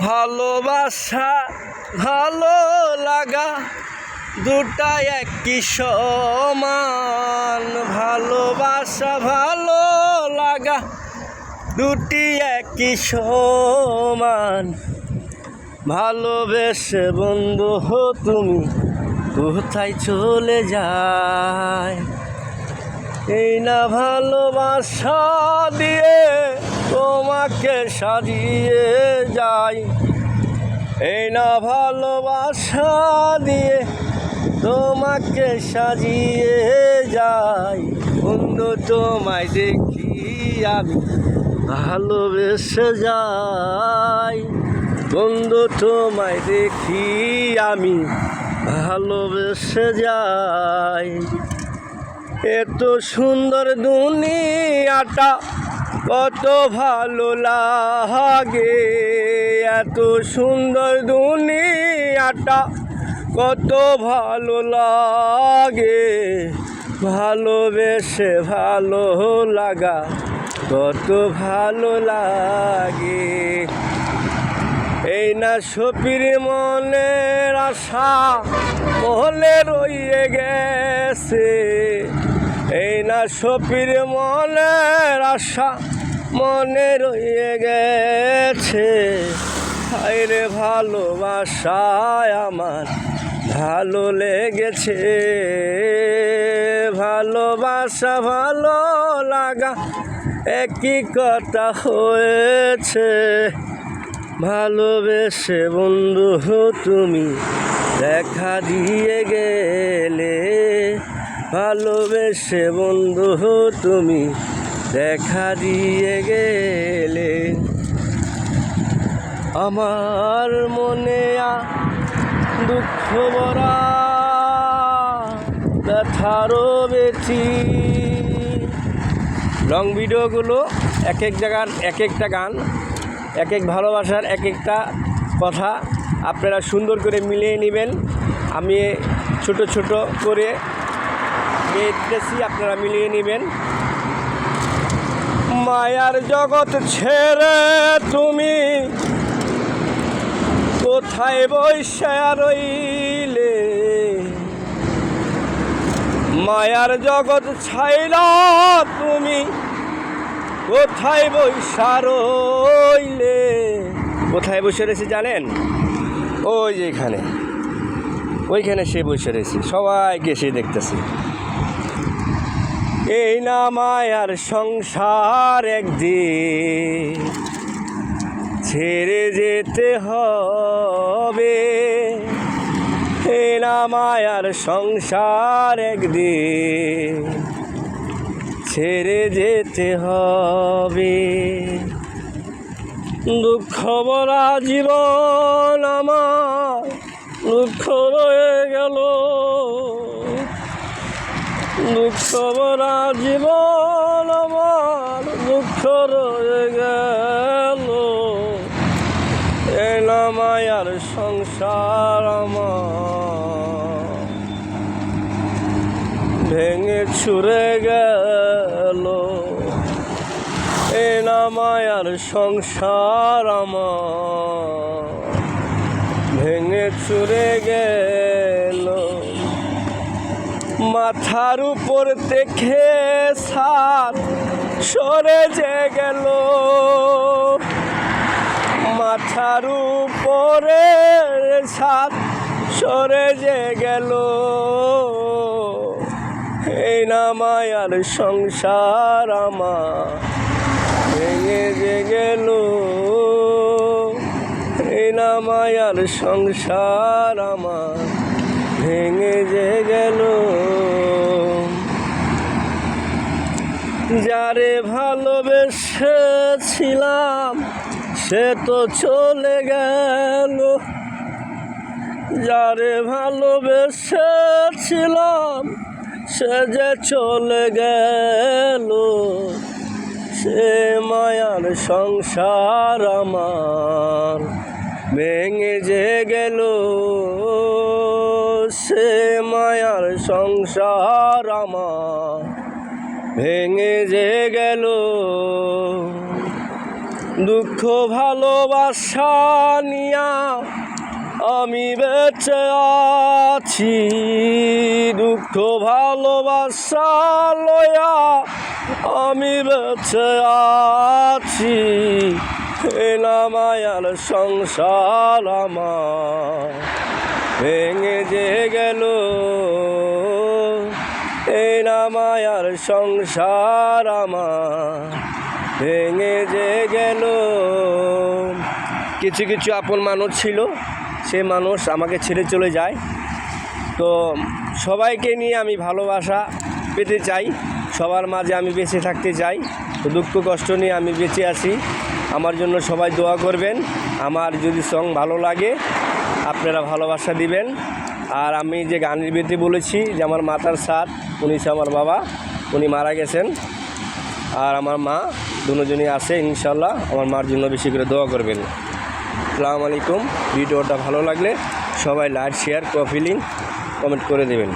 ভালোবাসা ভালো লাগা দুটাই একই সমান। ভালোবাসা ভালো লাগা দুটি একই সমান। ভালোবেসে বন্ধু তুমি কোথায় চলে যায়? এই না ভালোবাসা দিয়ে তোমাকে সাজিয়ে যাই। এই না ভালোবাসা দিয়ে তোমাকে সাজিয়ে যাই। বন্ধু তোমায় দেখি আমি ভালোবেসে যাই। বন্ধু তোমায় দেখি আমি ভালোবেসে যাই। এত সুন্দর দুনিয়াটা কত ভালো লাগে। এত সুন্দর দুনিয়াটা কত ভালো লাগে। ভালোবেসে ভালো লাগা কত ভালো লাগে। এই না সপির মনের আশা মহলে রয়ে গেছে। এই না সপির মনের আশা মনে রয়ে গেছে। হায়রে ভালোবাসায় আমার ভালো লেগেছে। ভালোবাসা ভালো লাগা একই কথা হয়েছে। ভালোবেসে বন্ধু তুমি দেখা দিয়ে গেলে। ভালোবেসে বন্ধু তুমি দেখা দিয়ে গেলে। আমার মনে দুঃখ ভরা ব্যথারও বেশি। লং ভিডিওগুলো এক এক জায়গার এক একটা গান, এক এক ভালোবাসার এক একটা কথা আপনারা সুন্দর করে মিলিয়ে নেবেন। আমি ছোট ছোট করে গেয়েছি, আপনারা মিলিয়ে নেবেন। মায়ার জগৎ ছেড়ে তুমি কোথায় বসে রইলে? মায়ার জগৎ ছাইরা তুমি কোথায় বসে রইলে? কোথায় বসে রয়েছে জানেন? ওই যে এখানে, ওইখানে সে বসে রয়েছে, সবাইকে সে দেখতেছে। এই না মায়ার সংসার একদিন ছেড়ে যেতে হবে। এই না মায়ার সংসার একদিন ছেড়ে যেতে হবে। দুঃখ ভরা জীবন আমার দুঃখ রয়ে গেল। দুঃখ ভরা জীবন আমার দুঃখ রয়ে গেল। এলা মায়ার সংসার আমার ভেঙে ছুড়ে গেল। এলা মায়ার সংসার আমার ভেঙে ছুড়ে গেল। মাথার উপর থেকে ছাদ সরে যে গেল। মাথার উপরে ছাদ সরে যে গেল। এই না মায়ার সংসার আমার ভেঙে যে গেল। এই না মায়ার সংসার আমার ভেঙে যে গেল। যারে ভালোবেসেছিলাম সে তো চলে গেল। যারে ভালোবেসেছিলাম সে যে চলে গেল। সে মায়ার সংসার আমার ভেঙে যে গেল। সে মায়ার সংসার আমার ভেঙে যে গেল। দুঃখ ভালোবাসা নিয়া আমি বেঁচে আছি, দুঃখ ভালোবাসা লয়া আমি বেঁচে আছি, এ না মায়ার সংসার আমার ভেঙে যে গেল, এ না মায়ার সংসার আমার ভেঙে যে গেল। কিছু কিছু আপন মানুষ ছিল, সে মানুষ আমাকে ছেড়ে চলে যায়। তো সবাইকে নিয়ে আমি ভালোবাসা পেতে চাই, সবার মাঝে আমি বেঁচে থাকতে চাই। তো দুঃখ কষ্ট নিয়ে আমি বেঁচে আছি। আমার জন্য সবাই দোয়া করবেন। আমার যদি সং ভালো লাগে আপনারা ভালোবাসা দিবেন। আর আমি যে গানের বিয়েতে বলেছি যে আমার মাতার সাথ, উনি আমার বাবা, উনি মারা গেছেন। আর আমার মা দুজনই আছে, ইনশাল্লাহ আমার মার জন্য বেশি করে দোয়া করবেন। আসসালামু আলাইকুম। ভিডিওটা ভালো লাগলে সবাই like, share, copy, link, comment করে দেবেন।